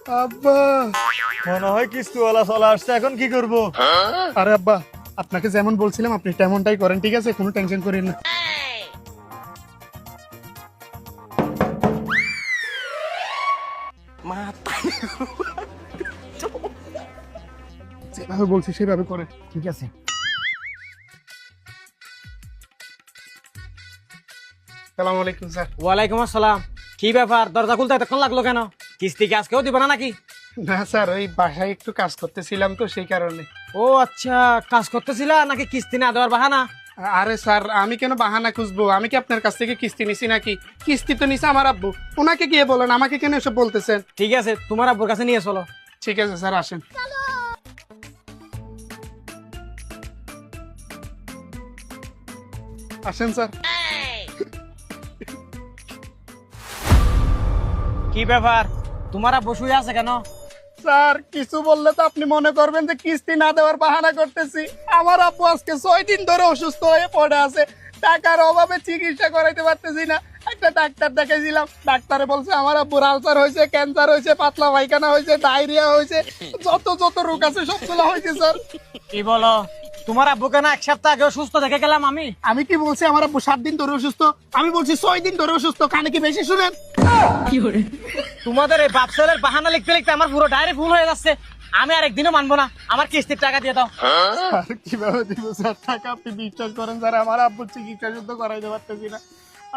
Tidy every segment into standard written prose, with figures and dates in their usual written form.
আব্বা, মনে হয় কিস্তিওয়ালা চলে আসছে, এখন কি করব? আরে আব্বা, আপনাকে যেমন বলছিলাম আপনি তেমনটাই করেন, ঠিক আছে? কোনো টেনশন করেন না। যেভাবে বলছি সেভাবে করেন। ঠিক আছে। সালাম আলাইকুম স্যার। ওয়ালাইকুম আসসালাম। কি ব্যাপার, দরজা খুলতে এতক্ষণ লাগলো কেন? কিস্তি কি আজকেও দিব না নাকি? না স্যার, ওই বাসায় একটু কাজ করতেছিলাম তো সেই কারণে। ও আচ্ছা, কাজ করতেছিলা নাকি কিস্তি না দেওয়ার বাহানা? আরে স্যার, আমি কেন বাহানা খুঁজবো? আমি কি আপনার কাছ থেকে কিস্তি নিছি নাকি? কিস্তি তো নিছে আমার আব্বু। ওনাকে গিয়ে বলেন, আমাকে কেন এসব বলতেছেন? ঠিক আছে, তোমার আব্বুর কাছে নিয়ে চলো। ঠিক আছে স্যার, আসেন। আসেন স্যার। কি ব্যাপার, তোমার আব্বু শুয়ে আছে কেন? স্যার, কিছু বললে তো আপনি মনে করবেন যে কিস্তি না দেওয়ার বাহানা করতেছি। আমার আব্বু আজকে 6 দিন ধরে অসুস্থ হয়ে পড়ে আছে। টাকার অভাবে চিকিৎসা করাইতে পারতেছি না। একটা ডাক্তার দেখাইছিলাম, ডাক্তারে বলছে আমার আব্বুর আলসার হয়েছে, ক্যান্সার হয়েছে, পাতলা পায়খানা হয়েছে, ডায়রিয়া হয়েছে, যত রোগ আছে সবগুলো হয়েছে স্যার। কি বলো? তোমার আব্বু কেন 1 সপ্তাহ আগেও সুস্থ দেখে গেলাম আমি। আমি কি বলছি আমার আব্বু 7 দিন ধরে অসুস্থ? আমি বলছি 6 দিন ধরে অসুস্থ। কানে কি বেশি শুনেন? তোমাদের এই বাপসালের বাহানা লিখতে লিখতে আমার পুরো ডায়েরি ফুল হয়ে যাচ্ছে। আমি আর একদিনও মানবো না, আমার কিস্তির টাকা দিয়ে দাও। আর কিভাবে দিব স্যার টাকা? আপনি বিশ্বাস করেন স্যার, আমার আব্বুর চিকিৎসা শুদ্ধ করাইতে পারতেছি না।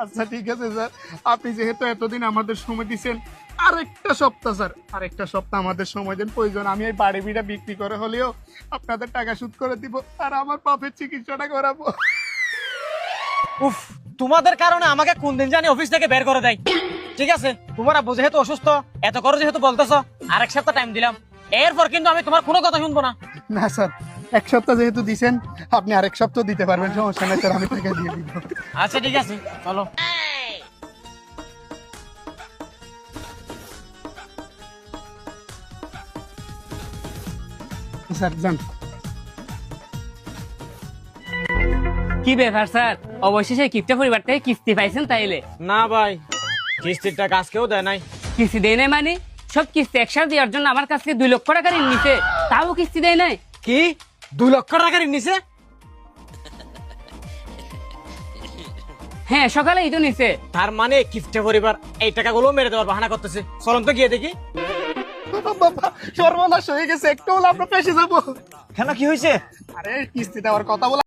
আচ্ছা ঠিক আছে স্যার, আপনি যেহেতু এতদিন আমাদের সময় দিচ্ছেন, আরেকটা সপ্তাহ স্যার, আরেকটা সপ্তাহ আমাদের সময় দেন। প্রয়োজন আমি এই বাড়ি বিড়া বিক্রি করে হলেও আপনাদের টাকা শোধ করে দিব, আর আমার পাপের চিকিৎসাটা করাবো। উফ, তোমাদের কারণে আমাকে কোন দিন জানি অফিস থেকে বের করে দেয়। ঠিক আছে, তোমার আব্বু যেহেতু অসুস্থ, এত করো যেহেতু বলতেছ, আর 1 সপ্তাহ টাইম দিলাম। এরপর কিন্তু আমি তোমার কোনো কথা শুনবো না। না স্যার, 1 সপ্তাহ যেহেতু দিছেন, আপনি আরেক সপ্তাহ দিতে পারবেন, সমস্যা নেই স্যার, আমি টাকা দিয়ে দিব। আচ্ছা ঠিক আছে, চলো। স্যার যান। কি ব্যাপার স্যার, অবশেষে কিপ্টা পরিবার থেকে কিস্তি পাইছেন তাইলে? না ভাই, কিস্তির টাকা আজকেও দেয় নাই। কিস্তি দেয় নাই মানে? সব কিস্তি একসাথে দেওয়ার জন্য আমার কাছ থেকে 2 লক্ষ টাকা ঋণ নিছে, তাও কিস্তি দেয় নাই? কি 2 লক্ষ টাকা ঋণ নিছে? হ্যাঁ, সকালেই তো নিছে। তার মানে কিস্তি পরিবার এই টাকাগুলো মেরে দেওয়ার বাহানা করতেছে। চলুন তো গিয়ে দেখি। বাবা, সর্বনাশ হয়ে গেছে, একটু হলে আমরা পেশে যাবো। কেন, কি হয়েছে? আরে কিস্তি দেওয়ার কথা বলা